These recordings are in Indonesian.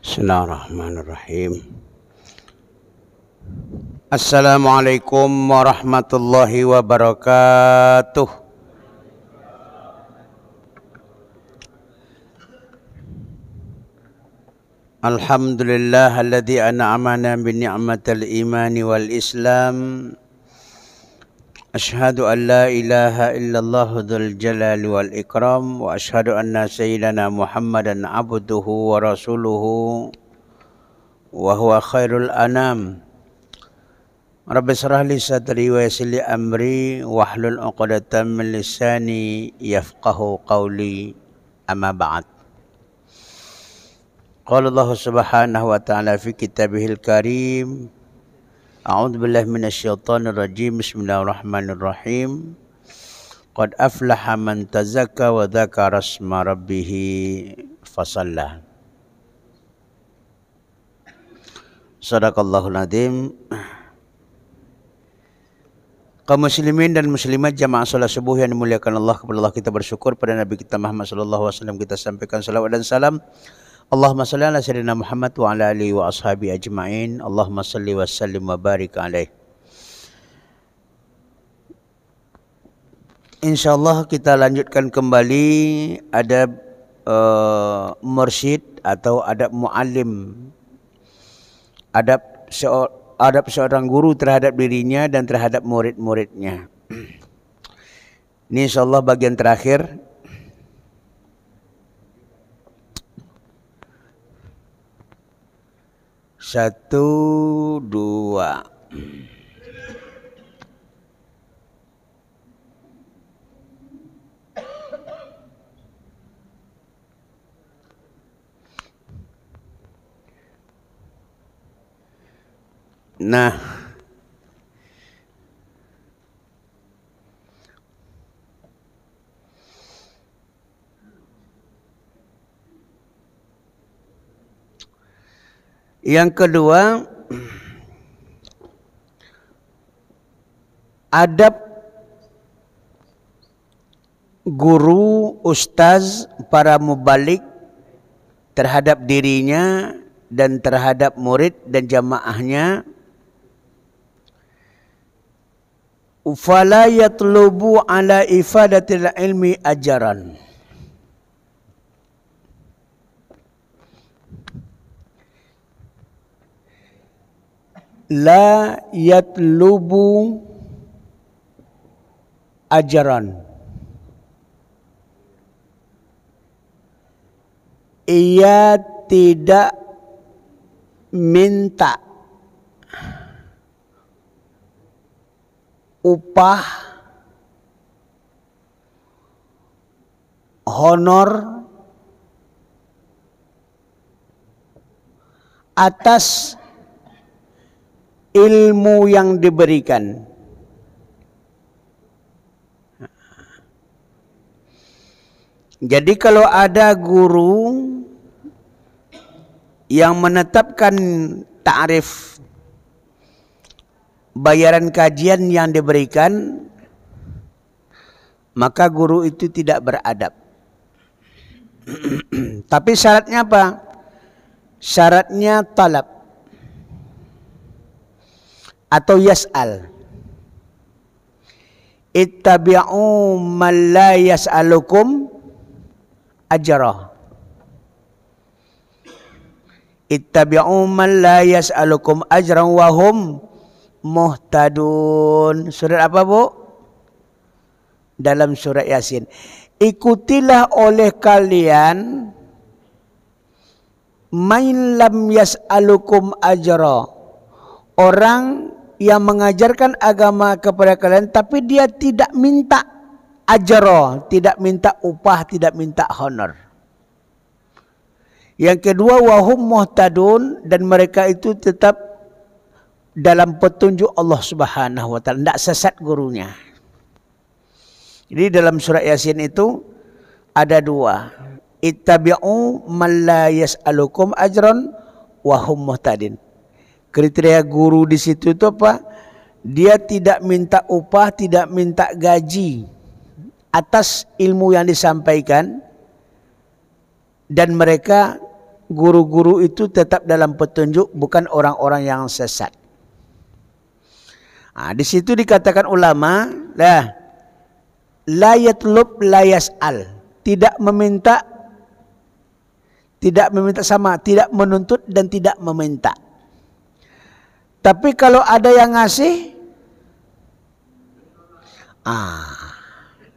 Bismillahirrahmanirrahim. Assalamualaikum warahmatullahi wabarakatuh. Alhamdulillah alladzi an'amana bi ni'matil imani wal islam. Ashhadu an la ilaha illallah dzul jalali wal ikram wa ashhadu anna sayyidana Muhammadan abduhu wa rasuluhu wa huwa khairul anam. Rabbi shrah li sadri wa yassir li amri wahlul 'uqdatam min lisani yafqahu qawli. Amma ba'd. Qala Allah subhanahu wa ta'ala fi kitabihil karim. A'udzu billahi minasyaitonir rajim. Bismillahirrahmanirrahim. Qad aflaha man tazakka wa dzakara asma rabbih fasalla. Shadaqallahul adzim. Kaum muslimin dan muslimat jamaah salat subuh yang dimuliakan Allah, kepada Allah kita bersyukur, pada Nabi kita Muhammad sallallahu alaihi wasallam kita sampaikan salawat dan salam. Allahumma salli ala sayyidina Muhammad wa ala alihi wa ashabi ajma'in. Allahumma salli wa sallim wa barik alaih. InsyaAllah kita lanjutkan kembali adab mursyid atau adab muallim. Adab seorang guru terhadap dirinya dan terhadap murid-muridnya. Ini insyaAllah bagian terakhir. Satu, dua. Nah, yang kedua, adab guru, ustaz, para mubalik terhadap dirinya dan terhadap murid dan jamaahnya. Fala yatlubu ala ifadatil ilmi ajaran. La yatlubu ajaran. Ia tidak minta upah, honor atas ilmu yang diberikan. Jadi kalau ada guru yang menetapkan ta'rif bayaran kajian yang diberikan, maka guru itu tidak beradab. Tapi syaratnya apa? Syaratnya talab atau yas'al. Ittabi'u man la yas'alukum ajrah. Ittabi'u man la yas'alukum ajran wa hum muhtadun. Surat apa, Bu? Dalam surat Yasin. Ikutilah oleh kalian man lam yas'alukum ajra. Orang yang mengajarkan agama kepada kalian tapi dia tidak minta ajra, tidak minta upah, tidak minta honor. Yang kedua, wahum muhtadun, dan mereka itu tetap dalam petunjuk Allah Subhanahu wa taala, tidak sesat gurunya. Jadi dalam surah Yasin itu ada dua. Ittabi'u man la yas'alukum ajran wa hum muhtadin. Kriteria guru di situ itu apa? Dia tidak minta upah, tidak minta gaji atas ilmu yang disampaikan, dan mereka guru-guru itu tetap dalam petunjuk, bukan orang-orang yang sesat. Di situ dikatakan ulama, la yatlub la yas'al, tidak meminta sama, tidak menuntut dan tidak meminta. Tapi kalau ada yang ngasih,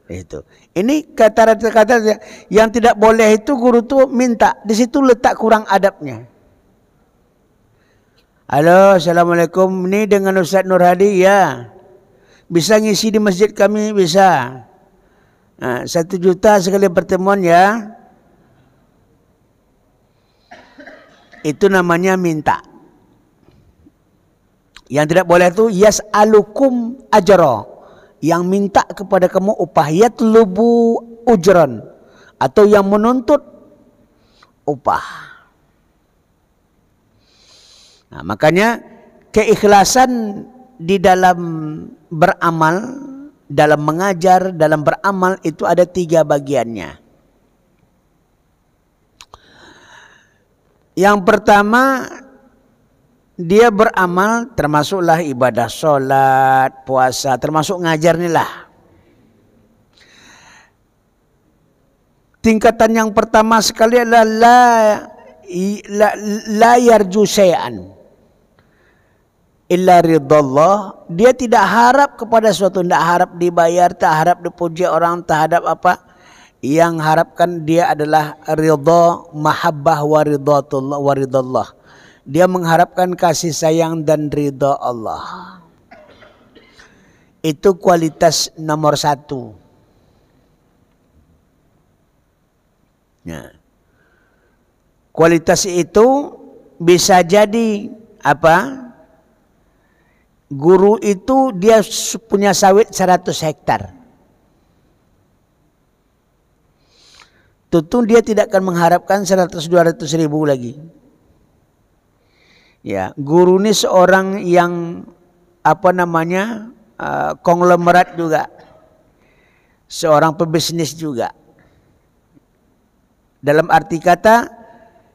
itu. Ini kata-kata yang tidak boleh itu guru tuh minta. Di situ letak kurang adabnya. Halo, assalamualaikum. Ini dengan Ustaz Nur Hadi, ya. Bisa ngisi di masjid kami, bisa. 1 juta sekali pertemuan, ya. Itu namanya minta. Yang tidak boleh itu yas'alukum ajra, yang minta kepada kamu upah, yatlubu ujran, atau yang menuntut upah. Makanya keikhlasan di dalam beramal, dalam mengajar, dalam beramal itu ada 3 bagiannya. Yang pertama, dia beramal, termasuklah ibadah sholat, puasa, termasuk ngajar nih lah. Tingkatan yang pertama sekali adalah la yarju syai'an illa ridallah. Dia tidak harap kepada suatu, tidak harap dibayar, tak harap dipuji orang, tak harap apa. Yang harapkan dia adalah ridha, mahabbah wa ridallah. Dia mengharapkan kasih sayang dan ridha Allah. Itu kualitas nomor 1. Kualitas itu bisa jadi apa? Guru itu dia punya sawit 100 hektar. Tentu dia tidak akan mengharapkan 100-200 ribu lagi. Ya, guru ini seorang yang konglomerat juga, seorang pebisnis juga. Dalam arti kata,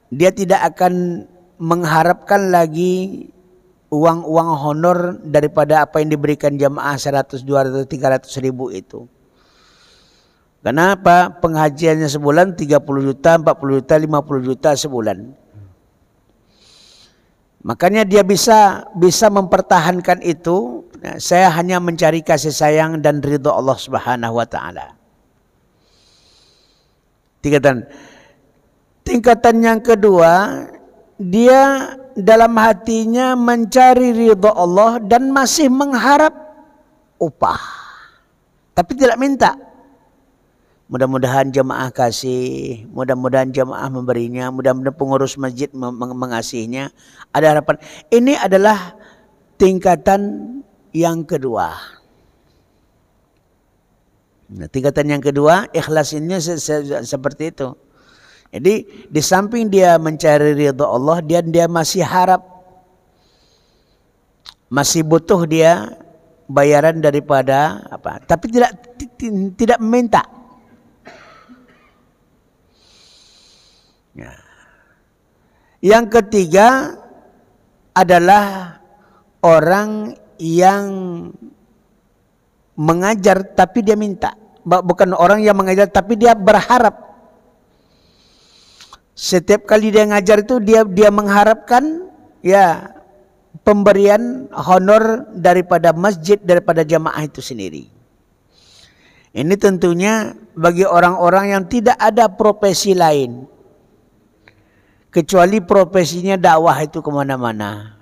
dia tidak akan mengharapkan lagi uang-uang honor daripada apa yang diberikan jamaah 100, 200, 300 ribu itu. Kenapa? Pengajiannya sebulan 30 juta, 40 juta, 50 juta sebulan. Makanya dia bisa mempertahankan itu. Saya hanya mencari kasih sayang dan ridha Allah Subhanahu wa taala. Tingkatan yang kedua, dia dalam hatinya mencari ridha Allah dan masih mengharap upah, tapi tidak minta. Mudah-mudahan jemaah kasih, mudah-mudahan jemaah memberinya, mudah-mudahan pengurus masjid mengasihinya. Ada harapan. Ini adalah tingkatan yang kedua. Tingkatan yang kedua, ikhlas ini seperti itu. Jadi di samping dia mencari ridha Allah, dia masih harap, masih butuh dia bayaran daripada apa? Tapi tidak meminta. Yang ketiga adalah orang yang mengajar tapi dia minta. Bukan orang yang mengajar tapi dia berharap. Setiap kali dia ngajar itu dia mengharapkan ya pemberian honor daripada masjid, daripada jamaah itu sendiri. Ini tentunya bagi orang-orang yang tidak ada profesi lain kecuali profesinya dakwah itu kemana-mana.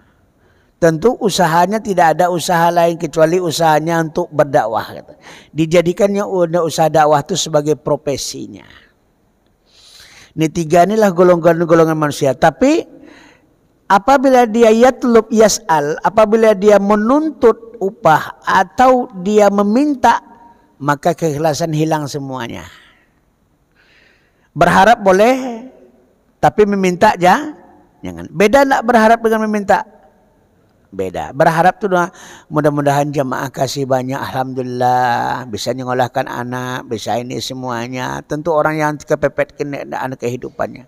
Tentu usahanya tidak ada usaha lain kecuali usahanya untuk berdakwah. Dijadikannya usaha dakwah itu sebagai profesinya. Ini 3 inilah golongan-golongan manusia. Tapi apabila dia yatlub yas'al, apabila dia menuntut upah atau dia meminta, maka keikhlasan hilang semuanya. Berharap boleh, tapi meminta jangan. Beda enggak berharap dengan meminta? Beda. Berharap itu mudah-mudahan jamaah kasih banyak, alhamdulillah, bisa nyengolahkan anak, bisa ini semuanya. Tentu orang yang kepepet anak kehidupannya.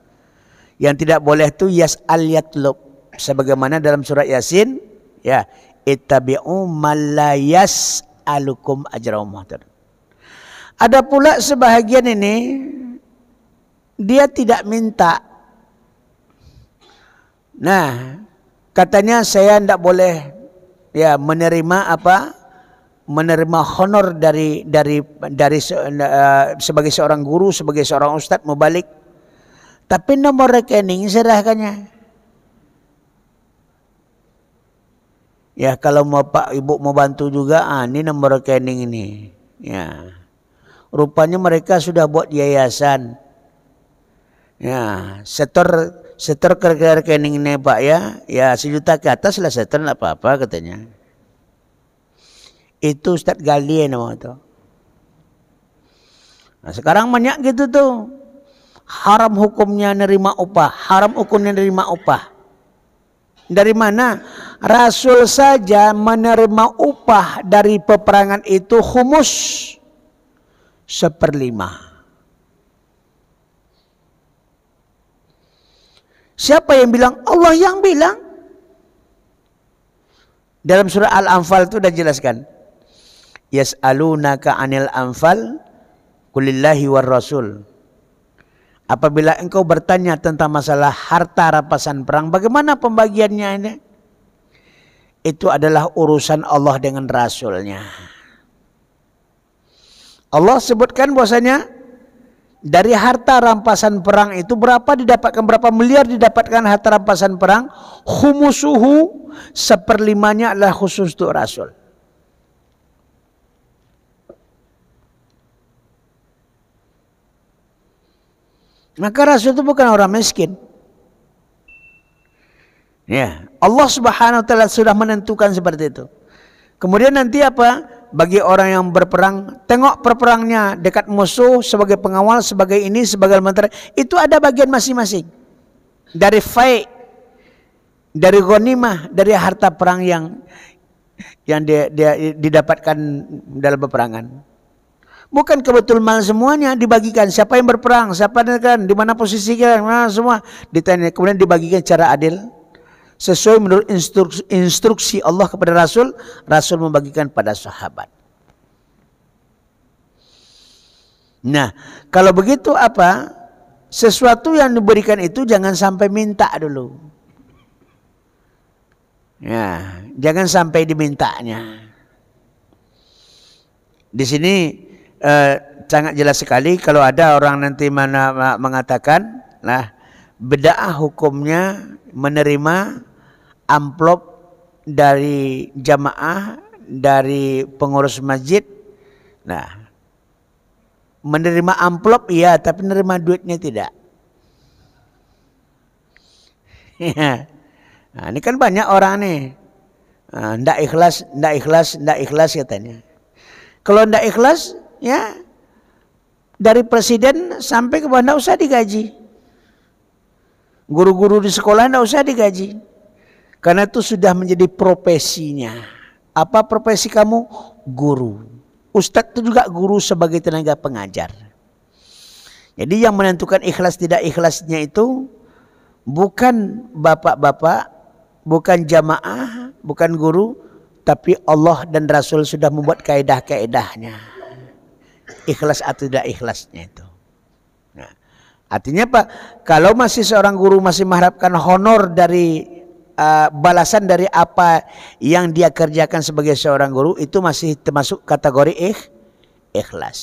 Yang tidak boleh itu yas'al yatlub. Sebagaimana dalam surat Yasin, ya, ittabi'u man la yas'alukum ajran. Ada pula sebahagian ini dia tidak minta. Nah, katanya saya tidak boleh ya menerima apa? Menerima honor dari sebagai seorang guru, sebagai seorang ustadz mubalik. Tapi nomor rekening serahkannya. Ya kalau mau Pak Ibu mau bantu juga, ini nomor rekening ini. Ya. Rupanya mereka sudah buat yayasan. Ya, setor ke rekening ini Pak ya. Ya 1 juta ke atas lah setor, enggak apa-apa katanya. Itu Ustadz Gali nama itu. Nah, sekarang banyak gitu tuh. Haram hukumnya nerima upah, haram hukumnya nerima upah. Dari mana? Rasul saja menerima upah dari peperangan itu humus 1/5. Siapa yang bilang? Allah yang bilang. Dalam surah Al-Anfal itu sudah jelaskan. Yas'alunaka 'anil anfal qulillahi war rasul. Apabila engkau bertanya tentang masalah harta rampasan perang, bagaimana pembagiannya ini? Itu adalah urusan Allah dengan Rasulnya. Allah sebutkan bahwasanya dari harta rampasan perang itu berapa didapatkan, berapa miliar didapatkan harta rampasan perang, humusuhu 1/5-nya adalah khusus untuk Rasul. Maka Rasul itu bukan orang miskin. Ya, Allah Subhanahu wa taala sudah menentukan seperti itu. Kemudian nanti apa? Bagi orang yang berperang, tengok perperangnya dekat musuh sebagai pengawal, sebagai ini, sebagai menteri, itu ada bagian masing-masing. Dari fai, dari ghanimah, dari harta perang yang dia didapatkan dalam peperangan. Bukan kebetul mal semuanya dibagikan. Siapa yang berperang, siapa yang di mana posisi kita, semua ditanya. Kemudian dibagikan secara adil sesuai menurut instruksi Allah kepada Rasul. Rasul membagikan pada sahabat. Nah, kalau begitu apa? Sesuatu yang diberikan itu jangan sampai minta dulu. Ya, jangan sampai dimintanya. Di sini sangat jelas sekali kalau ada orang nanti mana mengatakan, nah bid'ah hukumnya menerima amplop dari jamaah, dari pengurus masjid. Nah, menerima amplop iya, tapi menerima duitnya tidak. Nah, ini kan banyak orang nih, ndak ikhlas katanya. Kalau ndak ikhlas, ya dari presiden sampai ke bawah ndak usah digaji. Guru-guru di sekolah ndak usah digaji. Karena itu sudah menjadi profesinya. Apa profesi kamu? Guru. Ustadz itu juga guru sebagai tenaga pengajar. Jadi yang menentukan ikhlas tidak ikhlasnya itu bukan bapak-bapak, bukan jamaah, bukan guru, tapi Allah dan Rasul sudah membuat kaedah-kaedahnya. Ikhlas atau tidak ikhlasnya itu. Nah, artinya apa? Kalau masih seorang guru masih mengharapkan honor dari balasan dari apa yang dia kerjakan sebagai seorang guru, itu masih termasuk kategori ikhlas.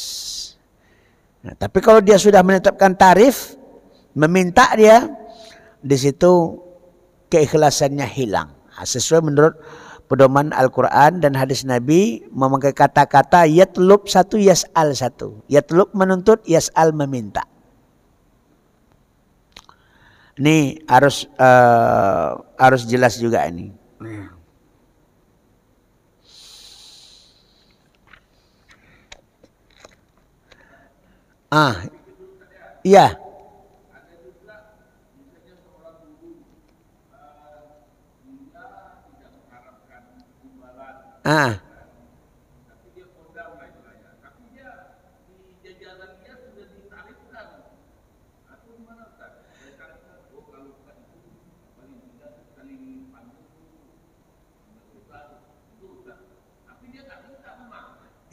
Nah, tapi kalau dia sudah menetapkan tarif, meminta dia, di situ keikhlasannya hilang. Sesuai menurut pedoman Al-Quran dan hadis Nabi, memakai kata-kata yatlub satu, yas'al satu. Yatlub menuntut, yas'al meminta. Ini harus jelas juga ini. Iya.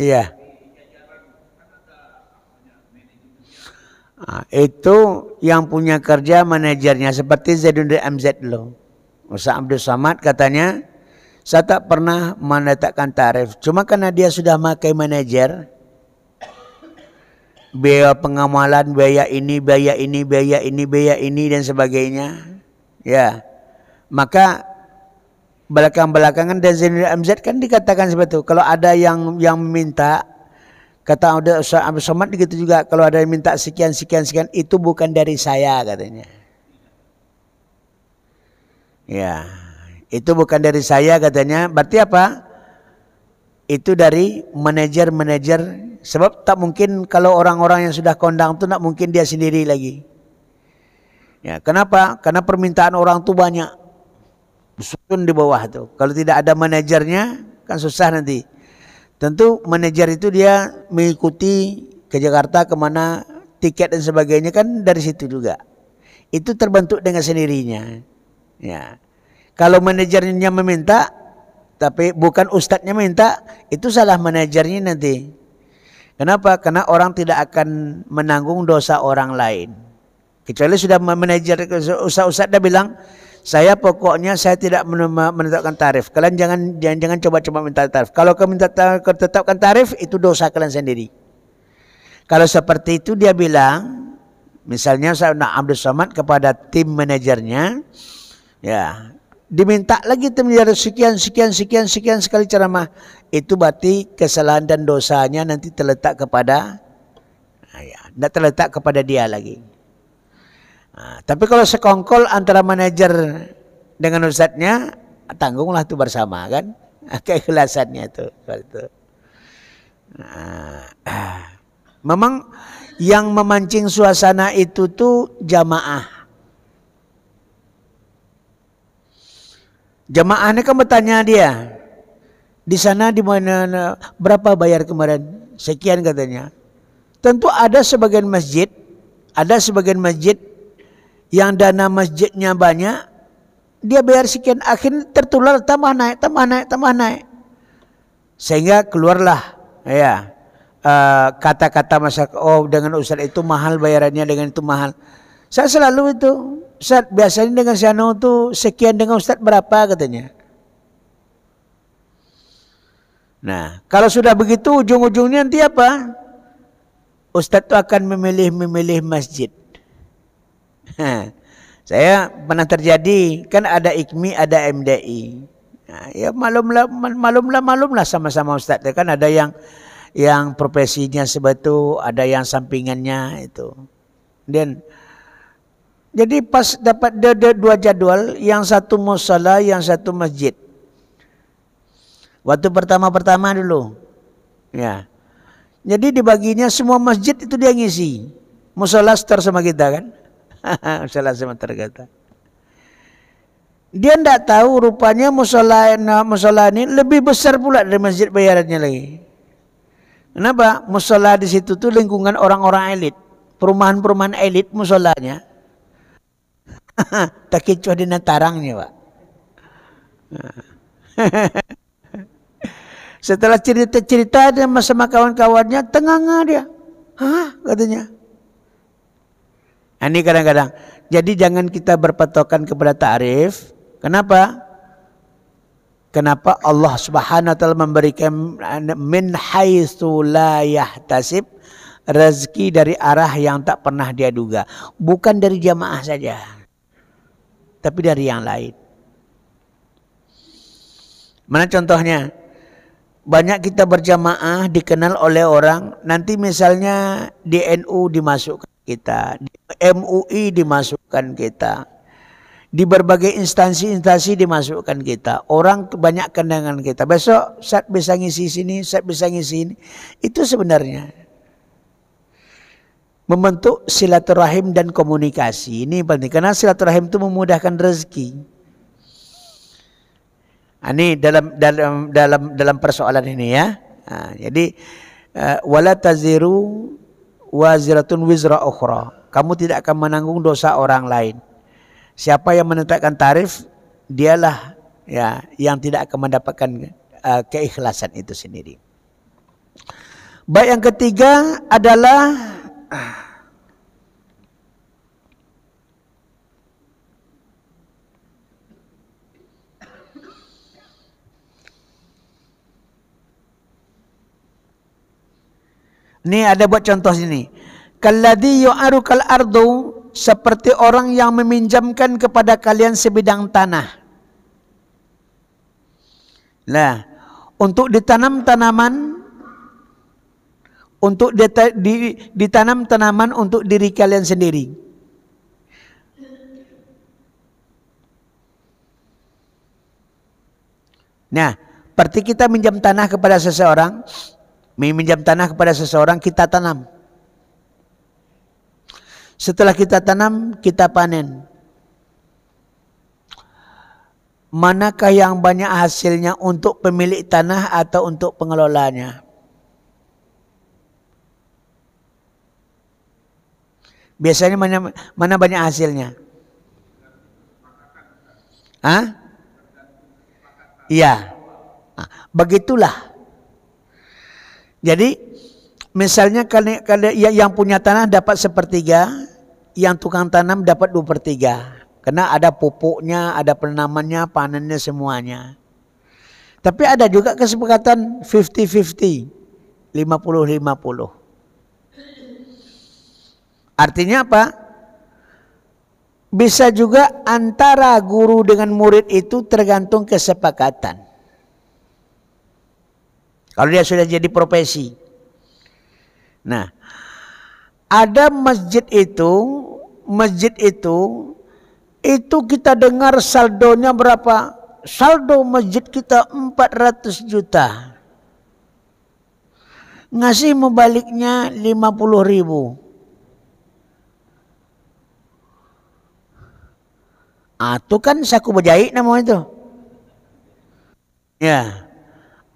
Iya. Itu yang punya kerja manajernya seperti Zaidun MZ lo. Ustaz Abdul Somad katanya, saya tak pernah menetapkan tarif. Cuma karena dia sudah pakai manajer, biaya pengamalan, biaya ini, biaya ini, biaya ini, biaya ini dan sebagainya. Ya, maka belakang-belakangan dan Zainul MZ kan dikatakan seperti itu. Kalau ada yang meminta, kata Ustaz Abdul Somad gitu juga, kalau ada yang minta sekian itu bukan dari saya katanya. Ya, itu bukan dari saya katanya. Berarti apa? Itu dari manajer-manajer. Sebab tak mungkin kalau orang-orang yang sudah kondang itu tak mungkin dia sendiri lagi. Ya, kenapa? Karena permintaan orang itu banyak. Susun di bawah tuh. Kalau tidak ada manajernya kan susah nanti. Tentu manajer itu dia mengikuti ke Jakarta kemana, tiket dan sebagainya kan dari situ juga. Itu terbentuk dengan sendirinya. Ya, kalau manajernya meminta, tapi bukan ustadznya minta, itu salah manajernya nanti. Kenapa? Karena orang tidak akan menanggung dosa orang lain. Kecuali sudah manajer, ustadz dah bilang, saya pokoknya saya tidak menetapkan tarif. Kalian jangan coba-coba minta tarif. Kalau kau minta tetapkan tarif, itu dosa kalian sendiri. Kalau seperti itu dia bilang, misalnya saya Abdul Somad kepada tim manajernya, ya diminta lagi tim manajer sekian sekali ceramah, itu berarti kesalahan dan dosanya nanti terletak kepada, tidak terletak kepada dia lagi. Tapi kalau sekongkol antara manajer dengan ustadznya, tanggunglah itu bersama kan, keikhlasannya itu. Memang yang memancing suasana itu tuh jamaah. Jamaah ini kan bertanya dia, di sana di mana, berapa bayar kemarin? Sekian katanya. Tentu ada sebagian masjid yang dana masjidnya banyak, dia bayar sekian, akhirnya tertular tambah naik. Sehingga keluarlah ya kata-kata masyarakat, oh dengan ustaz itu mahal bayarannya, dengan itu mahal. Saya selalu itu, Ustaz biasanya dengan Syano itu sekian, dengan ustaz berapa katanya. Nah, kalau sudah begitu ujung-ujungnya nanti apa? Ustaz itu akan memilih masjid. Saya pernah terjadi, kan ada IKMI, ada MDI. Nah, ya malumlah sama-sama ustaz. Kan ada yang profesinya sebetul, ada yang sampingannya itu. Dan jadi pas dapat dua jadwal, yang satu musala, yang satu masjid. Waktu pertama dulu, ya. Jadi dibaginya semua masjid itu dia ngisi. Musala setor sama kita kan. Musala sama terkata. Dia tidak tahu rupanya musala ini lebih besar pula dari masjid bayarannya lagi. Kenapa? Musala di situ tuh lingkungan orang-orang elit, perumahan-perumahan elit musolanya. Tak kecuali dengan tarangnya, Pak. Setelah cerita-cerita sama kawan-kawannya, tengah-tengah dia. Hah? Katanya. Ini kadang-kadang. Jadi jangan kita berpatokan kepada tarif. Kenapa? Kenapa Allah Subhanahu wa taala memberikan min haitsu la yahtasib, rezeki dari arah yang tak pernah dia duga. Bukan dari jamaah saja, tapi dari yang lain. Mana contohnya? Banyak kita berjamaah dikenal oleh orang, nanti misalnya di NU dimasukkan kita, di MUI dimasukkan kita, di berbagai instansi dimasukkan kita. Orang kebanyakan dengan kita. Besok Ustaz bisa ngisi sini, Ustaz bisa ngisi ini. Itu sebenarnya membentuk silaturahim dan komunikasi. Ini penting karena silaturahim itu memudahkan rezeki. Ini dalam persoalan ini ya. Jadi wala taziru waziratun wizra ukhra. Kamu tidak akan menanggung dosa orang lain. Siapa yang menetapkan tarif, dialah ya yang tidak akan mendapatkan keikhlasan itu sendiri. Baik, yang ketiga adalah ini ada buat contoh sini. Kalladhi yu'arukal ardu, seperti orang yang meminjamkan kepada kalian sebidang tanah. Nah, untuk ditanam tanaman, untuk ditanam tanaman untuk diri kalian sendiri. Nah, seperti kita minjam tanah kepada seseorang, kita tanam. Setelah kita tanam, kita panen. Manakah yang banyak hasilnya, untuk pemilik tanah atau untuk pengelolanya? Biasanya mana banyak hasilnya? Hah? Iya. Nah, begitulah. Jadi misalnya yang punya tanah dapat 1/3, yang tukang tanam dapat 2/3. Karena ada pupuknya, ada penanamannya, panennya, semuanya. Tapi ada juga kesepakatan 50-50, 50-50. Artinya apa? Bisa juga antara guru dengan murid itu tergantung kesepakatan. Kalau dia sudah jadi profesi. Nah, ada masjid itu kita dengar saldonya berapa? Saldo masjid kita 400 juta. Ngasih membaliknya 50.000. Itu kan saku berjahit namanya itu. Ya.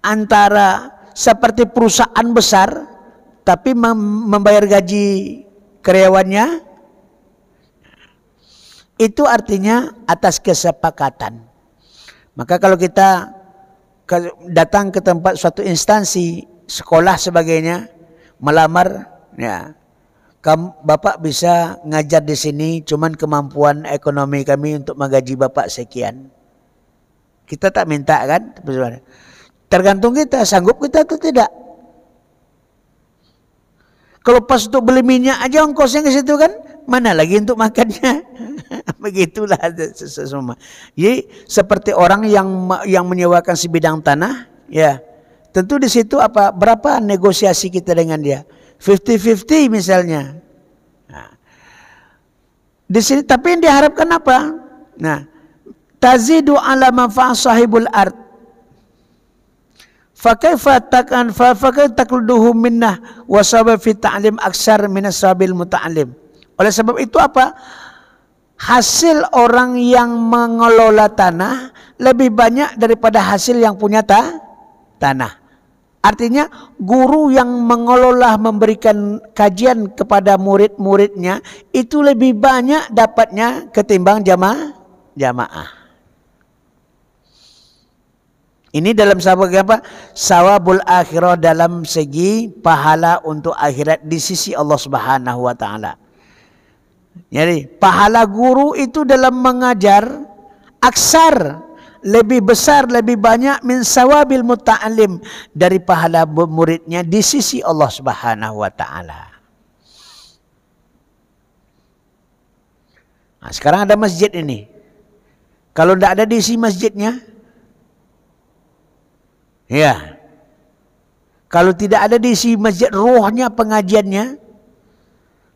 Antara seperti perusahaan besar tapi membayar gaji karyawannya, itu artinya atas kesepakatan. Maka kalau kita datang ke tempat suatu instansi, sekolah sebagainya, melamar, ya, Bapak bisa ngajar di sini, cuman kemampuan ekonomi kami untuk menggaji Bapak sekian. Kita tak minta kan? Tergantung kita, sanggup kita atau tidak. Kalau pas untuk beli minyak aja ongkosnya ke situ kan, mana lagi untuk makannya? Begitulah semua. Jadi seperti orang yang menyewakan sebidang tanah, ya, tentu di situ berapa negosiasi kita dengan dia? 50-50 misalnya. Nah, di sini tapi yang diharapkan apa? Nah, tazidu ala manfa'a sahibul ard. Fakaifa takluduhu minnah wa sabab fi ta'lim aksar min asabil muta'allim. Oleh sebab itu apa? Hasil orang yang mengelola tanah lebih banyak daripada hasil yang punya tanah. Artinya guru yang mengelola, memberikan kajian kepada murid-muridnya itu lebih banyak dapatnya ketimbang jamaah. Ini dalam apa? Sawabul akhirah, dalam segi pahala untuk akhirat di sisi Allah Subhanahu wa taala. Jadi pahala guru itu dalam mengajar aksar, lebih besar, lebih banyak min sawabil muta'alim, dari pahala muridnya di sisi Allah Subhanahu wa taala. Nah, sekarang ada masjid ini. Kalau tidak ada diisi masjidnya, ya. Kalau tidak ada diisi masjid ruhnya pengajiannya,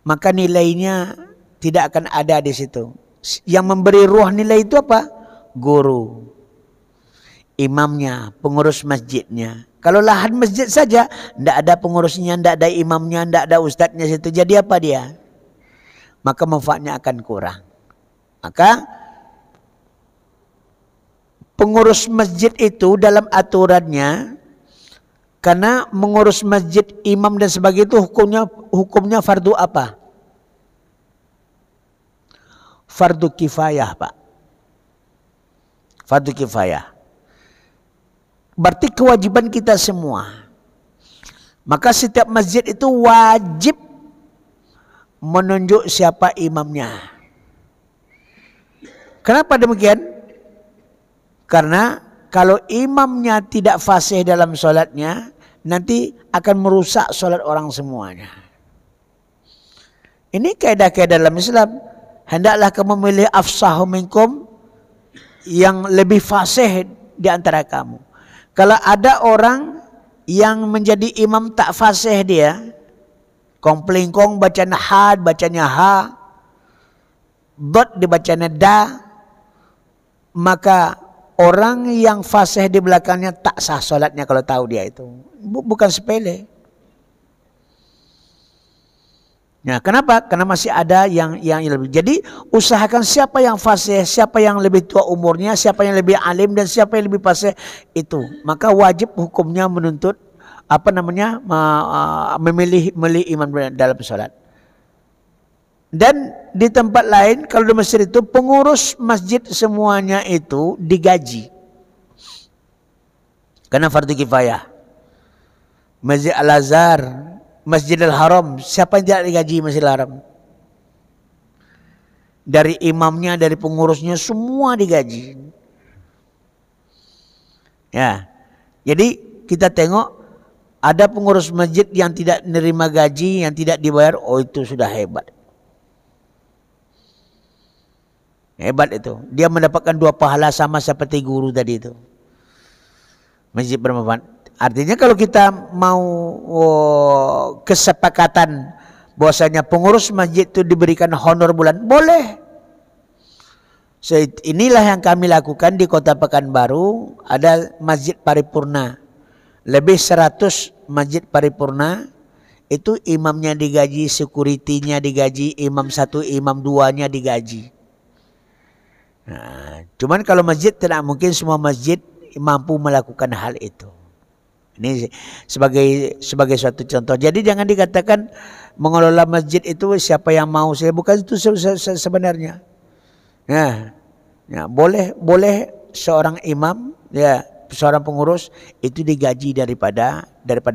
maka nilainya tidak akan ada di situ. Yang memberi ruh nilai itu apa? Guru, imamnya, pengurus masjidnya. Kalau lahan masjid saja, tidak ada pengurusnya, tidak ada imamnya, tidak ada ustadznya situ, jadi apa dia? Maka manfaatnya akan kurang. Maka pengurus masjid itu dalam aturannya, karena mengurus masjid, imam dan sebagainya itu hukumnya fardu apa? Fardu kifayah, Pak. Fardu kifayah. Berarti kewajiban kita semua. Maka setiap masjid itu wajib menunjuk siapa imamnya. Kenapa demikian? Karena kalau imamnya tidak fasih dalam sholatnya, nanti akan merusak sholat orang semuanya. Ini kaidah-kaidah dalam Islam. Hendaklah kamu memilih afsahu minkum, yang lebih fasih di antara kamu. Kalau ada orang yang menjadi imam tak fasih dia, komplingkong bacanya had, bacanya ha, dot dibacanya da, maka orang yang fasih di belakangnya tak sah solatnya kalau tahu dia itu. Bukan sepele. Nah, kenapa? Karena masih ada yang lebih. Jadi usahakan siapa yang fasih, siapa yang lebih tua umurnya, siapa yang lebih alim dan siapa yang lebih fasih itu. Maka wajib hukumnya menuntut memilih imam dalam salat. Dan di tempat lain kalau di Mesir itu pengurus masjid semuanya itu digaji. Karena fardu kifayah. Masjid Al-Azhar, Masjidil Haram, siapa yang tidak digaji Masjidil Haram? Dari imamnya, dari pengurusnya, semua digaji. Ya, jadi kita tengok ada pengurus masjid yang tidak menerima gaji, yang tidak dibayar, oh itu sudah hebat. Hebat itu. Dia mendapatkan 2 pahala sama seperti guru tadi itu. Masjid bermanfaat. Artinya kalau kita mau kesepakatan bahwasanya pengurus masjid itu diberikan honor bulan, boleh. So, inilah yang kami lakukan di Kota Pekanbaru. Ada masjid paripurna. Lebih 100 masjid paripurna. Itu imamnya digaji, security-nya digaji, imam 1, imam 2-nya digaji. Nah, cuman kalau masjid tidak mungkin semua masjid mampu melakukan hal itu. Ini sebagai suatu contoh. Jadi jangan dikatakan mengelola masjid itu siapa yang mau, saya bukan itu sebenarnya. Nah, ya, boleh seorang imam, ya, seorang pengurus itu digaji daripada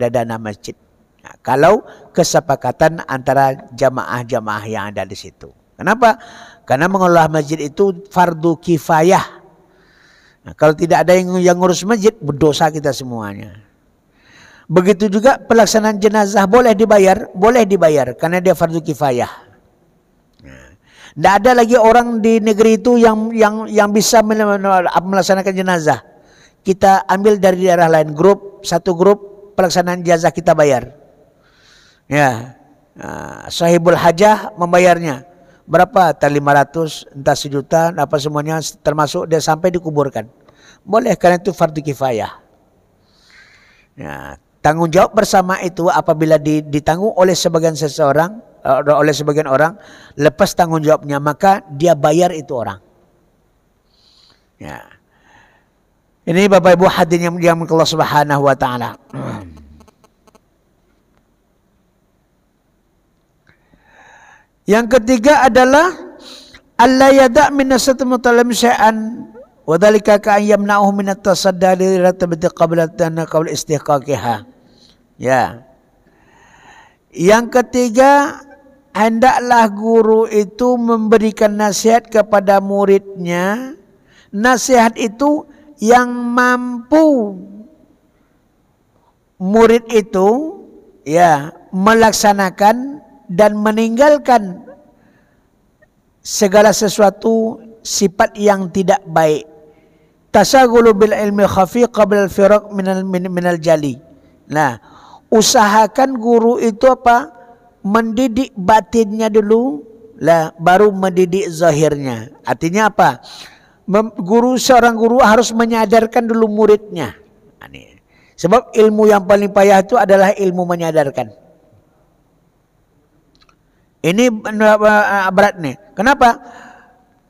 dana masjid. Nah, kalau kesepakatan antara jamaah-jamaah yang ada di situ. Kenapa? Karena mengelola masjid itu fardu kifayah. Nah, kalau tidak ada yang ngurus masjid, berdosa kita semuanya. Begitu juga pelaksanaan jenazah boleh dibayar karena dia fardu kifayah. Tidak ada lagi orang di negeri itu yang bisa melaksanakan jenazah. Kita ambil dari daerah lain, satu grup pelaksanaan jenazah kita bayar. Ya, sahibul hajah membayarnya berapa? Entah 500, entah 1 juta, apa semuanya termasuk dia sampai dikuburkan. Boleh karena itu fardu kifayah. Ya. Tanggung jawab bersama itu apabila ditanggung oleh sebagian orang, lepas tanggung jawabnya maka dia bayar itu orang. Ya. Ini Bapak Ibu hadirin yang dimuliakan Allah Subhanahu wa taala. Yang ketiga adalah alla yada' min nasati mutalam syai'an wa dzalika ka ayyamna'uhu min at-tasadda li ratabati qabla qawl istihqaqiha. Ya. Yang ketiga, hendaklah guru itu memberikan nasihat kepada muridnya. Nasihat itu yang mampu murid itu ya melaksanakan dan meninggalkan segala sesuatu sifat yang tidak baik. Tasaghulu bil ilmi khafi qabla al-firaq minal jali. Nah, usahakan guru itu apa? Mendidik batinnya dulu, baru mendidik zahirnya. Artinya apa? Seorang guru harus menyadarkan dulu muridnya. Sebab ilmu yang paling payah itu adalah ilmu menyadarkan. Ini berat nih. Kenapa?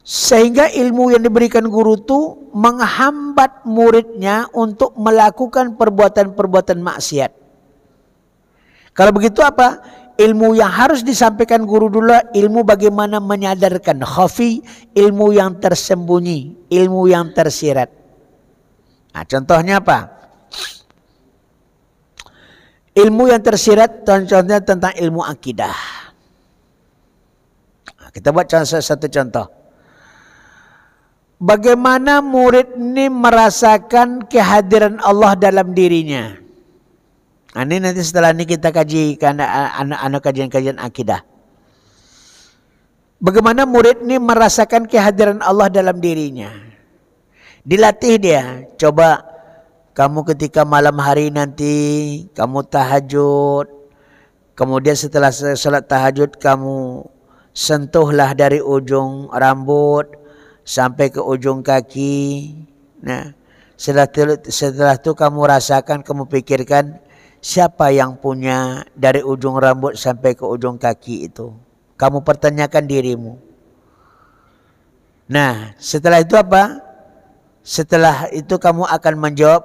Sehingga ilmu yang diberikan guru itu menghambat muridnya untuk melakukan perbuatan-perbuatan maksiat. Kalau begitu apa? Ilmu yang harus disampaikan guru dulu, ilmu bagaimana menyadarkan, khafi, ilmu yang tersembunyi, ilmu yang tersirat. Nah, contohnya apa? Ilmu yang tersirat contohnya tentang ilmu akidah. Kita buat satu contoh. Bagaimana murid ini merasakan kehadiran Allah dalam dirinya. Ini nanti setelah ini kita kaji anak-anak kajian-kajian akidah. Bagaimana murid ini merasakan kehadiran Allah dalam dirinya. Dilatih dia. Coba kamu ketika malam hari nanti kamu tahajud. Kemudian setelah salat tahajud kamu sentuhlah dari ujung rambut sampai ke ujung kaki. Nah, setelah itu kamu rasakan, kamu pikirkan siapa yang punya dari ujung rambut sampai ke ujung kaki itu. Kamu pertanyakan dirimu. Nah, setelah itu apa? Setelah itu kamu akan menjawab,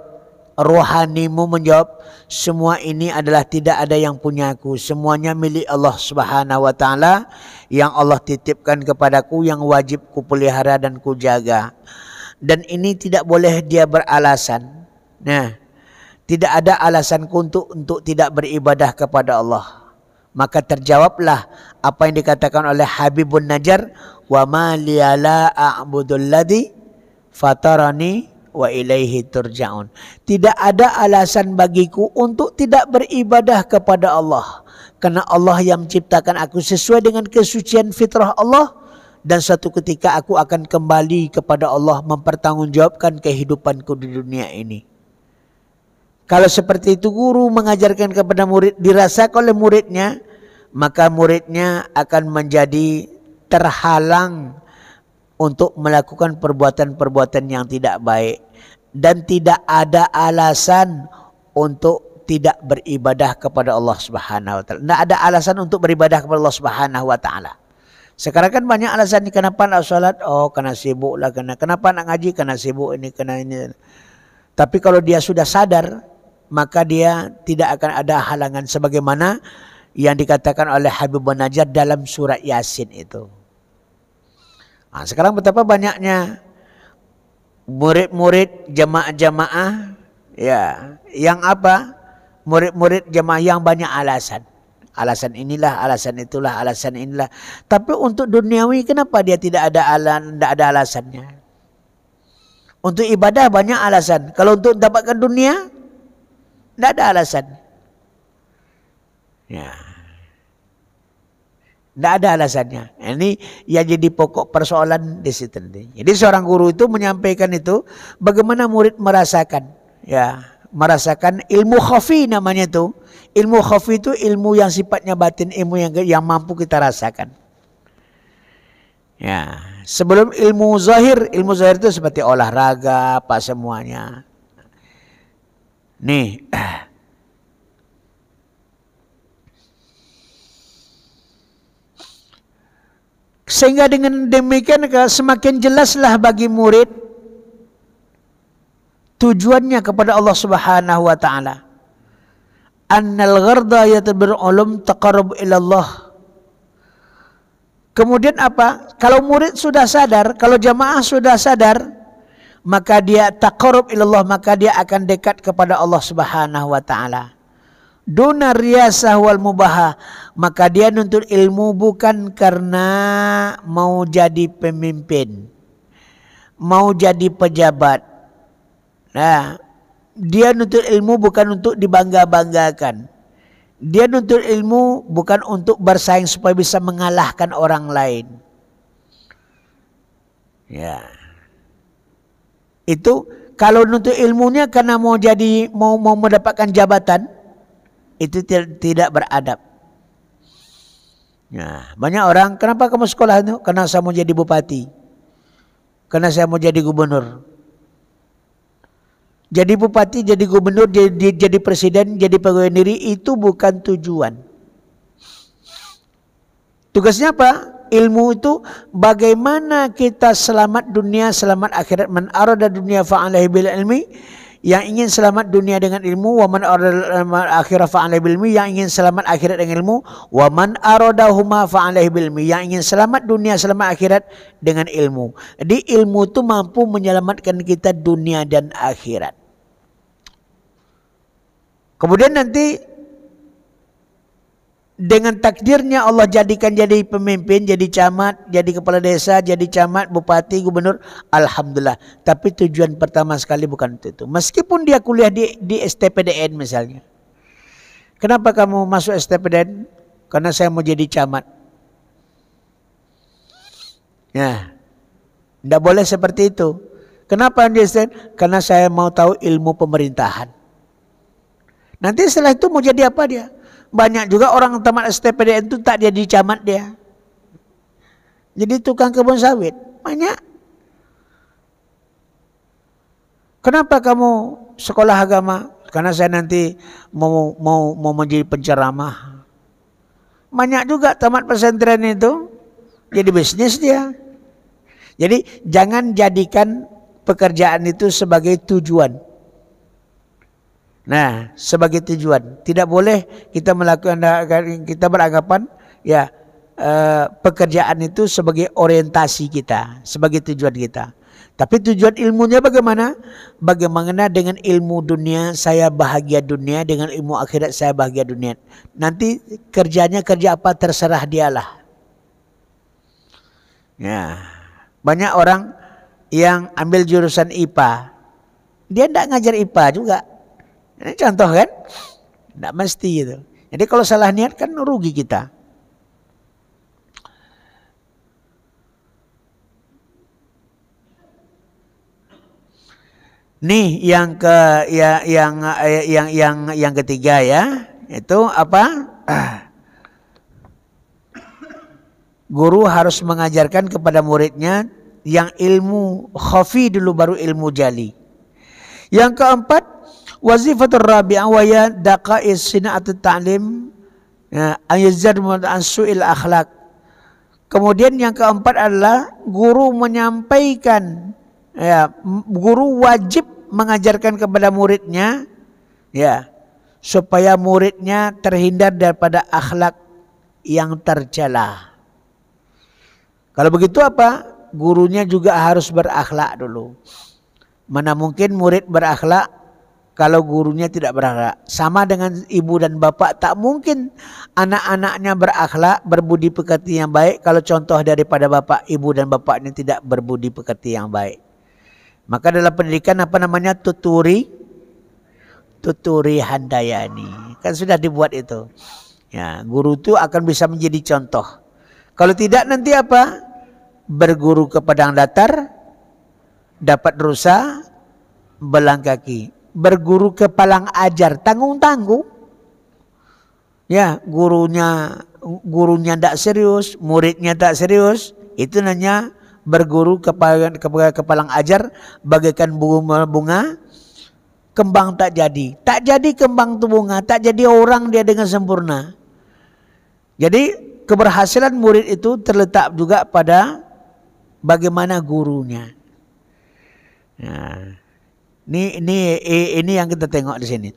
rohanimu menjawab, semua ini adalah tidak ada yang punyaku. Semuanya milik Allah Subhanahu wa taala yang Allah titipkan kepadaku, yang wajib kupelihara dan kujaga. Dan ini tidak boleh dia beralasan. Nah, tidak ada alasanku untuk tidak beribadah kepada Allah. Maka terjawablah apa yang dikatakan oleh Habibun Najjar, wa ma liya la a'budul ladzi fatarani wa ilaihi turja'un. Tidak ada alasan bagiku untuk tidak beribadah kepada Allah, karena Allah yang menciptakan aku sesuai dengan kesucian fitrah Allah, dan suatu ketika aku akan kembali kepada Allah mempertanggungjawabkan kehidupanku di dunia ini. Kalau seperti itu guru mengajarkan kepada murid, dirasakan oleh muridnya, maka muridnya akan menjadi terhalang untuk melakukan perbuatan-perbuatan yang tidak baik. Dan tidak ada alasan untuk tidak beribadah kepada Allah Subhanahu wa taala. Tidak ada alasan untuk beribadah kepada Allah Subhanahu wa taala. Sekarang kan banyak alasan, kenapa nak sholat? Oh, kena sibuk lah. Kenapa nak ngaji? Kena sibuk ini, kena ini. Tapi kalau dia sudah sadar, maka dia tidak akan ada halangan sebagaimana yang dikatakan oleh Habibun Najjar dalam surat Yasin itu. Nah, sekarang betapa banyaknya murid-murid jamaah-jamaah ya, yang apa? Murid-murid jamaah yang banyak alasan. Alasan inilah, alasan itulah, alasan inilah. Tapi untuk duniawi kenapa dia tidak ada alasannya? Untuk ibadah banyak alasan. Kalau untuk mendapatkan dunia tidak ada alasan. Ya. Tidak ada alasannya. Ini yang jadi pokok persoalan di situ. Jadi seorang guru itu menyampaikan itu, bagaimana murid merasakan, ya, merasakan ilmu khafi namanya itu. Ilmu khafi itu ilmu yang sifatnya batin, ilmu yang mampu kita rasakan. Ya, sebelum ilmu zahir itu seperti olahraga, apa semuanya. Nih. Sehingga dengan demikian semakin jelaslah bagi murid tujuannya kepada Allah Subhanahu wa taala. Annal gharda yatbir ulum taqarrub ila Allah. Kemudian apa? Kalau murid sudah sadar, kalau jamaah sudah sadar, maka dia taqarrub ila Allah, maka dia akan dekat kepada Allah Subhanahu wa taala. Duna riyasah wal mubaha, maka dia nuntut ilmu bukan karena mau jadi pemimpin, mau jadi pejabat. Nah, dia nuntut ilmu bukan untuk dibangga-banggakan. Dia nuntut ilmu bukan untuk bersaing supaya bisa mengalahkan orang lain. Ya. Itu kalau nuntut ilmunya karena mau mendapatkan jabatan, itu tidak beradab. Nah, banyak orang, kenapa kamu sekolah itu? Karena saya mau jadi bupati. Karena saya mau jadi gubernur. Jadi bupati, jadi gubernur, jadi presiden, jadi pegawai negeri, itu bukan tujuan. Tugasnya apa? Ilmu itu bagaimana kita selamat dunia, selamat akhirat. Man arada dunia fa'alaihi bil ilmi. Yang ingin selamat dunia dengan ilmu, wa man arada akhirah fa'alaihi bil ilmi, yang ingin selamat akhirat dengan ilmu, wa man aradahuma fa'alaihi bil ilmi, yang ingin selamat dunia, selamat akhirat dengan ilmu. Jadi ilmu itu mampu menyelamatkan kita dunia dan akhirat. Kemudian nanti dengan takdirnya Allah jadikan jadi pemimpin, jadi camat, jadi kepala desa, jadi camat, bupati, gubernur, alhamdulillah. Tapi tujuan pertama sekali bukan itu. Meskipun dia kuliah di STPDN misalnya. Kenapa kamu masuk STPDN? Karena saya mau jadi camat. Ya, tidak boleh seperti itu. Kenapa dia? Karena saya mau tahu ilmu pemerintahan. Nanti setelah itu mau jadi apa dia? Banyak juga orang tamat STPDN itu tak jadi camat dia. Jadi tukang kebun sawit. Banyak. Kenapa kamu sekolah agama? Karena saya nanti mau menjadi penceramah. Banyak juga tamat pesantren itu jadi bisnis dia. Jadi jangan jadikan pekerjaan itu sebagai tujuan. Nah, sebagai tujuan. Tidak boleh kita melakukan, kita beranggapan ya pekerjaan itu sebagai orientasi kita, sebagai tujuan kita. Tapi tujuan ilmunya bagaimana? Bagaimana dengan ilmu dunia saya bahagia dunia, dengan ilmu akhirat saya bahagia dunia. Nanti kerjanya kerja apa terserah dialah. Ya, banyak orang yang ambil jurusan IPA, dia tidak ngajar IPA juga. Ini contoh kan? Tidak mesti itu. Jadi kalau salah niat kan rugi kita. Nih yang ketiga ya, itu apa? Guru harus mengajarkan kepada muridnya yang ilmu khafi dulu baru ilmu jali. Yang keempat, wazifatul rabi'ah wa ya daqa'is sina'atut ta'lim ayazad an su'il akhlak. Kemudian yang keempat adalah guru menyampaikan, ya, guru wajib mengajarkan kepada muridnya, ya, supaya muridnya terhindar daripada akhlak yang tercela. Kalau begitu apa? Gurunya juga harus berakhlak dulu. Mana mungkin murid berakhlak kalau gurunya tidak berakhlak. Sama dengan ibu dan bapak, tak mungkin anak-anaknya berakhlak, berbudi pekerti yang baik kalau contoh daripada bapak, ibu dan bapaknya tidak berbudi pekerti yang baik. Maka dalam pendidikan apa namanya? Tuturi handayani. Kan sudah dibuat itu. Ya, guru itu akan bisa menjadi contoh. Kalau tidak nanti apa? Berguru ke padang datar, dapat rusa, belang kaki. Berguru ke palang ajar, tanggung-tanggung. Ya, gurunya tidak serius, muridnya tak serius. Itu namanya berguru ke palang ajar, bagaikan bunga, kembang tak jadi. Tak jadi kembang tu bunga, tak jadi orang dia dengan sempurna. Jadi keberhasilan murid itu terletak juga pada bagaimana gurunya. Nah, ini yang kita tengok di sini.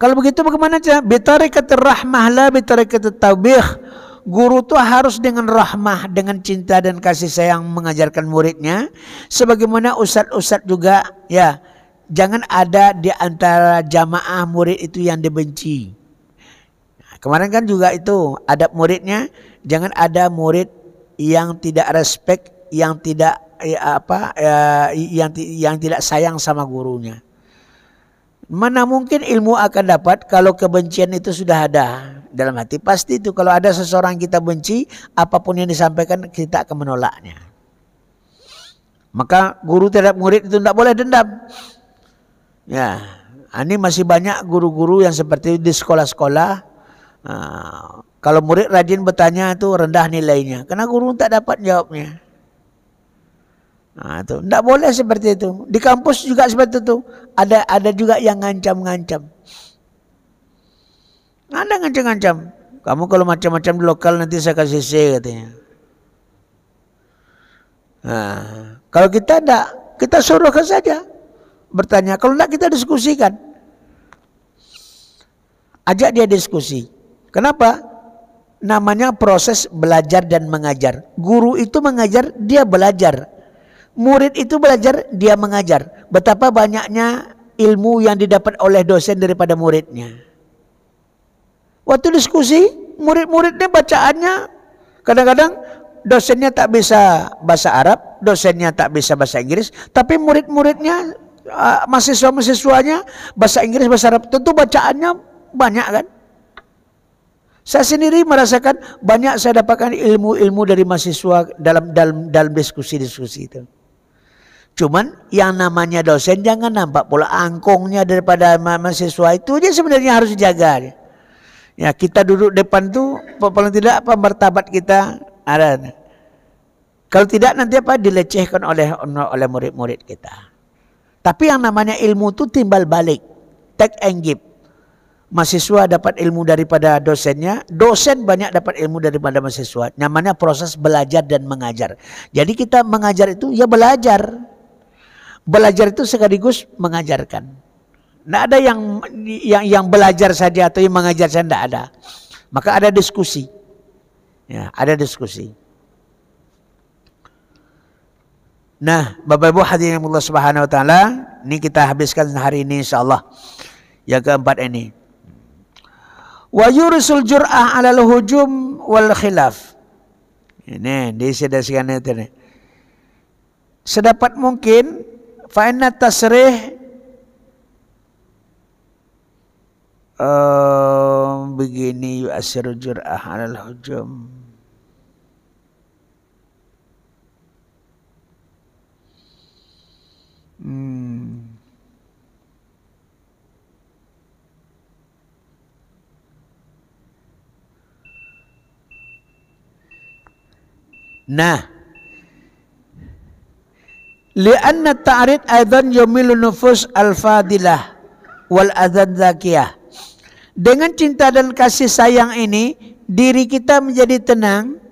Kalau begitu bagaimana cara? Bitarikatir rahmah la bitarikatit taubih. Guru itu harus dengan rahmah, dengan cinta dan kasih sayang mengajarkan muridnya. Sebagaimana ustadz juga, ya, jangan ada di antara jamaah murid itu yang dibenci. Nah, kemarin kan juga itu adab muridnya, jangan ada murid yang tidak respect, yang tidak yang tidak sayang sama gurunya. Mana mungkin ilmu akan dapat kalau kebencian itu sudah ada dalam hati. Pasti itu kalau ada seseorang kita benci, apapun yang disampaikan kita akan menolaknya. Maka guru terhadap murid itu tidak boleh dendam. Ya, ini masih banyak guru-guru yang seperti di sekolah-sekolah. Kalau murid rajin bertanya itu rendah nilainya, karena guru tak dapat jawabnya. Nah, itu tidak boleh seperti itu. Di kampus juga seperti itu. Ada juga yang ngancam-ngancam. Ada ngancam-ngancam. Kamu kalau macam-macam di lokal nanti saya kasih C katanya. Nah, kalau kita tidak, kita suruhkan saja bertanya. Kalau tidak kita diskusikan. Ajak dia diskusi. Kenapa? Namanya proses belajar dan mengajar. Guru itu mengajar, dia belajar. Murid itu belajar, dia mengajar. Betapa banyaknya ilmu yang didapat oleh dosen daripada muridnya. Waktu diskusi, murid-muridnya bacaannya kadang-kadang dosennya tak bisa bahasa Arab, dosennya tak bisa bahasa Inggris, tapi murid-muridnya, mahasiswa-mahasiswanya bahasa Inggris, bahasa Arab, tentu bacaannya banyak kan. Saya sendiri merasakan banyak saya dapatkan ilmu-ilmu dari mahasiswa dalam diskusi-diskusi itu. Cuman yang namanya dosen jangan nampak pula angkungnya daripada mahasiswa, itu aja sebenarnya harus dijaga. Ya, kita duduk depan tuh paling tidak martabat kita ada. Kalau tidak nanti dilecehkan oleh murid-murid kita. Tapi yang namanya ilmu itu timbal balik, take and give. Mahasiswa dapat ilmu daripada dosennya, dosen banyak dapat ilmu daripada mahasiswa. Namanya proses belajar dan mengajar. Jadi kita mengajar itu ya belajar. Belajar itu sekaligus mengajarkan. Tidak ada yang belajar saja atau yang mengajar saja, tidak ada. Maka ada diskusi. Ya, ada diskusi. Nah, Bapak Ibu hadirin Allah Subhanahu wa taala, ini kita habiskan hari ini insyaallah. Yang keempat ini. Wa yurisul jur'ah 'alal hujum wal khilaf. Ini disedasikan itu nih. Sedapat mungkin fa inna tasrih begini yu'assiru jur'ah 'alal hujum. Nah, li'anna ta'rid aidan yumilu nufus al-fadilah wal adzan zakiyah. Dengan cinta dan kasih sayang ini, diri kita menjadi tenang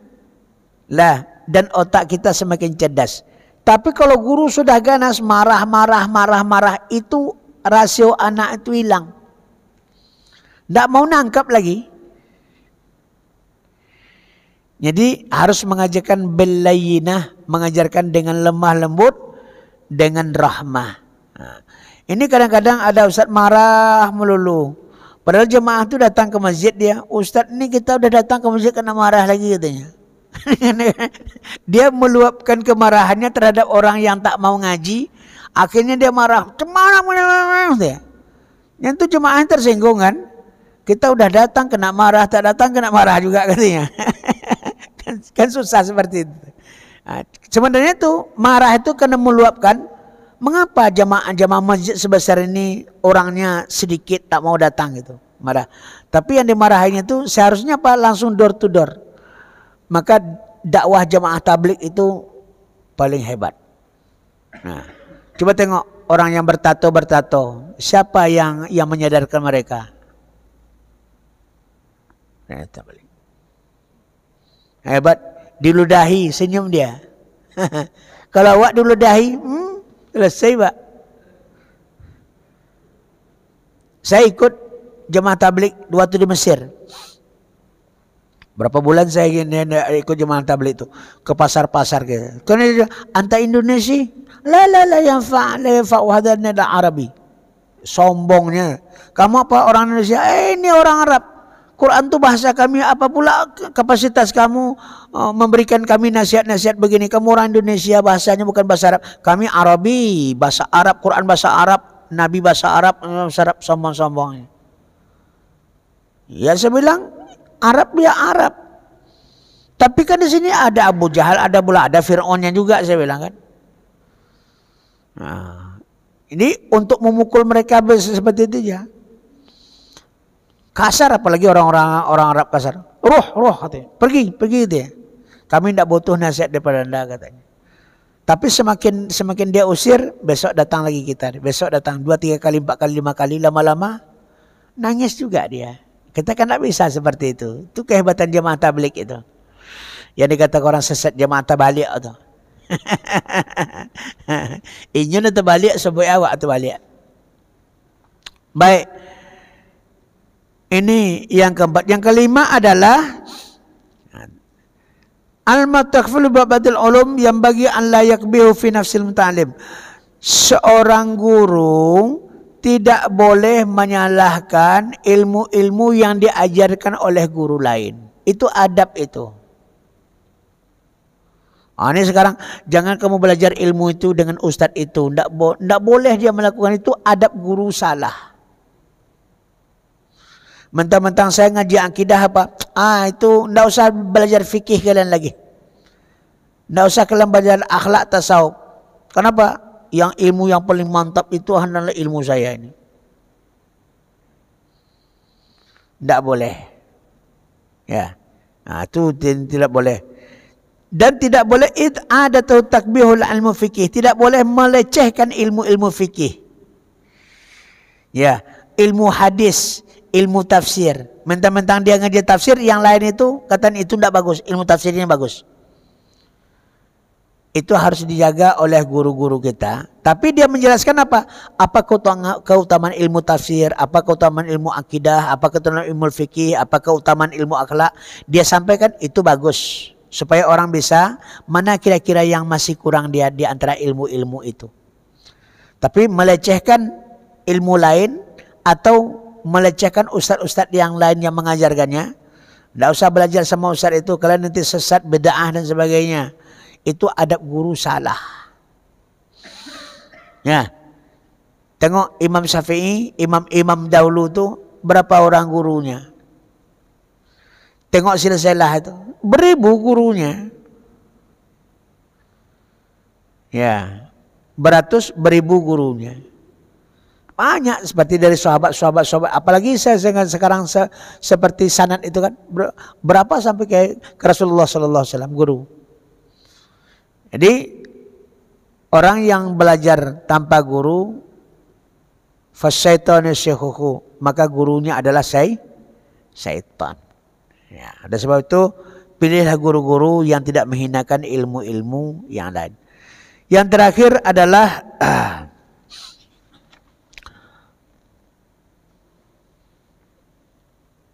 lah dan otak kita semakin cerdas. Tapi kalau guru sudah ganas marah, itu rasio anak itu hilang. Tidak mau nangkap lagi. Jadi harus mengajarkan belayinah, mengajarkan dengan lemah lembut, dengan rahmah. Nah, ini kadang-kadang ada ustaz marah melulu. Padahal jemaah itu datang ke masjid dia, ustaz ini kita udah datang ke masjid kena marah lagi katanya. Dia meluapkan kemarahannya terhadap orang yang tak mau ngaji. Akhirnya dia marah. Cemana? Yang itu jemaah tersinggung kan. Kita udah datang kena marah, tak datang kena marah juga katanya. kan susah seperti itu. Nah, sebenarnya itu marah itu karena meluapkan. Mengapa jamaah masjid sebesar ini orangnya sedikit tak mau datang gitu, marah. Tapi yang dimarahinya itu seharusnya apa? Langsung door to door. Maka dakwah jamaah tabligh itu paling hebat. Nah, coba tengok orang yang bertato, siapa yang menyadarkan mereka? Nah, tabligh. Hebat, diludahi, senyum dia. Kalau awak diludahi, selesai pak. Saya ikut jemaah tabligh waktu di Mesir. Berapa bulan saya ikut jemaah tabligh itu ke pasar-pasar gitu. Karena anta Indonesia, la yang fa'wahadan ada Arabi. Sombongnya. Kamu apa orang Indonesia? Ini orang Arab. Quran itu bahasa kami, apa pula kapasitas kamu memberikan kami nasihat-nasihat begini. Kamu orang Indonesia, bahasanya bukan bahasa Arab. Kami Arabi, bahasa Arab, Quran bahasa Arab, Nabi bahasa Arab, sombong-sombongnya. Ya saya bilang, Arab ya Arab. Tapi kan di sini ada Abu Jahal, ada Fir'aunnya juga saya bilang kan. Nah, ini untuk memukul mereka seperti itu ya. Kasar apalagi orang Arab kasar. Ruh katanya. Pergi itu ya. Kami tidak butuh nasihat daripada anda katanya. Tapi semakin dia usir, besok datang lagi kita. Besok datang 2, 3 kali, 4 kali, 5 kali, lama-lama nangis juga dia. Kita kan tidak bisa seperti itu. Itu kehebatan jemaah tabligh itu. Yang dikatakan orang sesat jemaah tabligh itu. Inyun atau balik, sebuah awak atau balik. Baik. Ini yang keempat. Yang kelima adalah al-mataghfil babadil ulum yang bagi an la yakbihu fi nafsil muta'alim. Seorang guru tidak boleh menyalahkan ilmu-ilmu yang diajarkan oleh guru lain. Itu adab itu. Ini sekarang jangan kamu belajar ilmu itu dengan ustadz itu. Tidak boleh dia melakukan itu, adab guru salah. Mentang-mentang saya ngaji akidah apa? Itu tidak usah belajar fikih kalian lagi. Tidak usah kalian belajar akhlak tasawuf. Kenapa? Yang ilmu yang paling mantap itu adalah ilmu saya ini. Tidak boleh. Ya, itu tidak boleh. Dan tidak boleh i'adatu takbihul ilmu fikih. Tidak boleh melecehkan ilmu-ilmu fikih. Ya, ilmu hadis, ilmu tafsir. Mentang-mentang dia ngajar tafsir, yang lain itu katanya itu tidak bagus. Ilmu tafsirnya bagus. Itu harus dijaga oleh guru-guru kita. Tapi dia menjelaskan apa? Apa keutamaan ilmu tafsir, apa keutamaan ilmu akidah, apa keutamaan ilmu fikih, apa keutamaan ilmu akhlak. Dia sampaikan itu bagus. Supaya orang bisa mana kira-kira yang masih kurang dia di antara ilmu-ilmu itu. Tapi melecehkan ilmu lain atau melecehkan ustadz-ustadz yang lain yang mengajarkannya. Tidak usah belajar sama ustadz itu, kalian nanti sesat, bid'ah dan sebagainya. Itu adab guru salah. Ya. Tengok Imam Syafi'i, imam dahulu tu berapa orang gurunya. Tengok silsilah itu, beribu gurunya. Ya, beribu gurunya. Banyak seperti dari sahabat. Apalagi saya sekarang seperti sanad itu kan. Berapa sampai ke Rasulullah SAW, guru. Jadi, orang yang belajar tanpa guru, fasyaitanu syekhuhu, maka gurunya adalah syaitan. Ya, ada sebab itu pilihlah guru-guru yang tidak menghinakan ilmu-ilmu yang lain. Yang terakhir adalah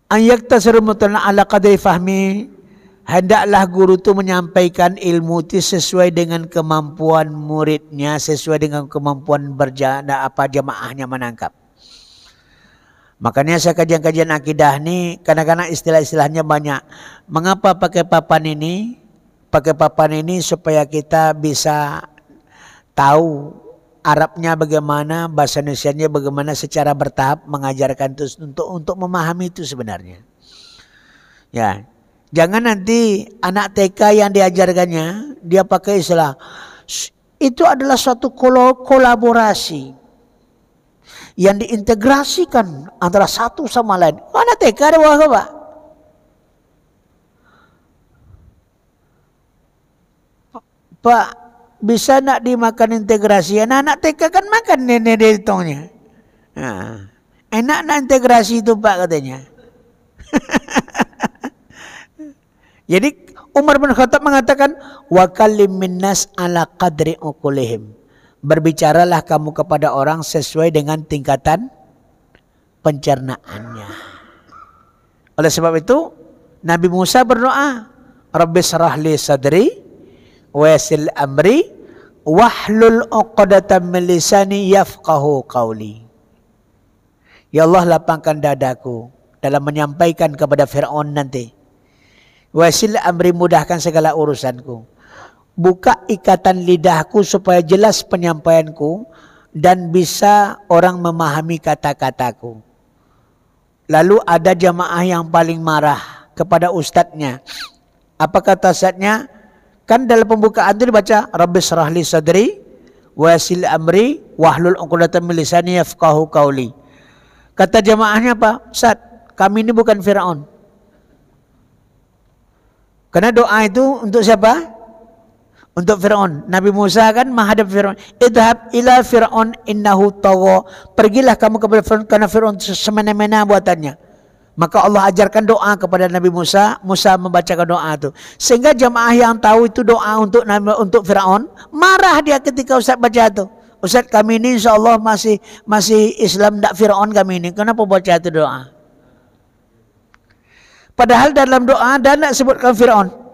an yaktasir mutana ala qadri fahmi. Hendaklah guru itu menyampaikan ilmu itu sesuai dengan kemampuan muridnya, sesuai dengan kemampuan jamaahnya menangkap. Makanya saya kajian-kajian akidah ni kadang-kadang istilah-istilahnya banyak. Mengapa pakai papan ini? Pakai papan ini supaya kita bisa tahu Arabnya bagaimana, bahasa Indonesianya bagaimana, secara bertahap mengajarkan itu untuk memahami itu sebenarnya. Ya, jangan nanti anak TK yang diajarkannya dia pakai istilah itu adalah suatu kolaborasi yang diintegrasikan antara satu sama lain. Mana TK ada apa, Pak? Pak, bisa nak dimakan integrasi? Anak TK kan makan nenek ditongnya. Nah, enak nak integrasi itu Pak katanya. Jadi Umar bin Khattab mengatakan wa kallim minnas ala qadri uqulihim. Berbicaralah kamu kepada orang sesuai dengan tingkatan pencernaannya. Oleh sebab itu Nabi Musa berdoa, Rabbi shrah li sadri wa yassir amri wahlul 'uqdatam min lisani yafqahu qawli. Ya Allah, lapangkan dadaku dalam menyampaikan kepada Fir'aun nanti. Wa yassir amri, mudahkan segala urusanku. Buka ikatan lidahku supaya jelas penyampaianku dan bisa orang memahami kata-kataku. Lalu ada jamaah yang paling marah kepada ustadznya. Apa kata ustadznya? Kan dalam pembukaan itu dibaca Rabbi shrah li sadri wa yassir amri wahlul 'uqdatam min lisani yafqahu qawli. Kata jamaahnya apa? Ustaz, kami ini bukan Firaun. Karena doa itu untuk siapa? Untuk Fir'aun. Nabi Musa kan menghadap Fir'aun. Idhab ila Fir'aun innahu tagha. Pergilah kamu kepada Fir'aun karena Fir'aun semena-mena buatannya. Maka Allah ajarkan doa kepada Nabi Musa. Musa membacakan doa itu. Sehingga jamaah yang tahu itu doa untuk Fir'aun, marah dia ketika Ustaz baca itu. Ustaz, kami ini insyaAllah masih Islam, tidak Fir'aun kami ini. Kenapa baca itu doa? Padahal dalam doa dan tidak sebutkan Fir'aun.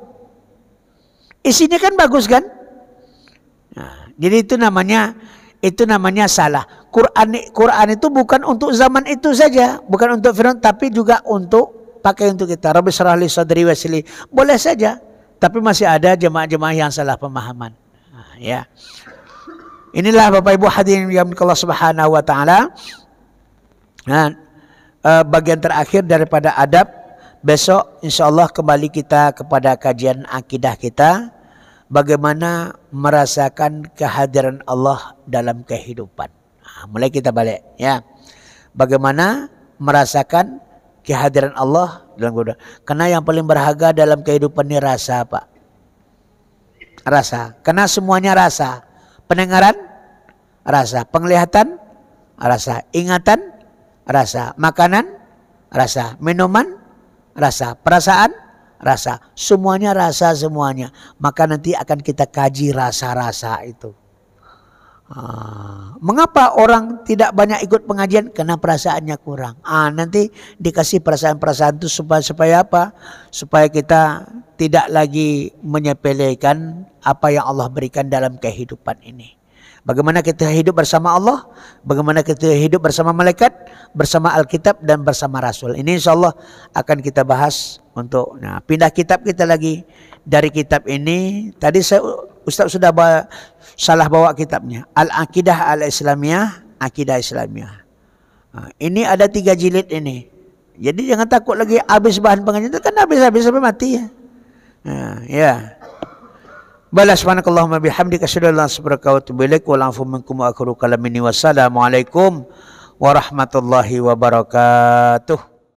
Isinya kan bagus kan? Nah, jadi itu namanya itu namanya salah. Quran itu bukan untuk zaman itu saja, bukan untuk Firaun, tapi juga untuk pakai untuk kita. Rabbi shrah li sadri wa yassir li. Boleh saja, tapi masih ada jemaah-jemaah yang salah pemahaman. Nah, ya. Inilah Bapak Ibu hadirin yang Allah Subhanahu wa taala. Nah, bagian terakhir daripada adab. Besok insyaallah kembali kita kepada kajian akidah kita. Bagaimana merasakan kehadiran Allah dalam kehidupan. Nah, mulai kita balik ya. Bagaimana merasakan kehadiran Allah dalam kehidupan. Karena yang paling berharga dalam kehidupan ini rasa, Pak. Rasa. Karena semuanya rasa. Pendengaran, rasa. Penglihatan, rasa. Ingatan, rasa. Makanan, rasa. Minuman, rasa. Perasaan, rasa. Semuanya rasa semuanya. Maka nanti akan kita kaji rasa-rasa itu. Mengapa orang tidak banyak ikut pengajian? Karena perasaannya kurang. Nanti dikasih perasaan-perasaan itu supaya apa? Supaya kita tidak lagi menyepelekan apa yang Allah berikan dalam kehidupan ini. Bagaimana kita hidup bersama Allah, bagaimana kita hidup bersama malaikat, bersama Alkitab dan bersama Rasul. Ini insyaAllah akan kita bahas untuk pindah kitab kita lagi. Dari kitab ini, tadi Ustaz sudah salah bawa kitabnya. Al-Aqidah Al-Islamiyah, Aqidah Islamiyah. Ini ada 3 jilid ini. Jadi jangan takut lagi habis bahan pengajian, itu kan habis-habis sampai mati ya. Ya. Balas subhanakallahumma bihamdika asyhadu an la ilaha illa anta astaghfiruka wa atubu ilaik wa la'afu minkum wa akhiru kalamini wassalamualaikum warahmatullahi wabarakatuh.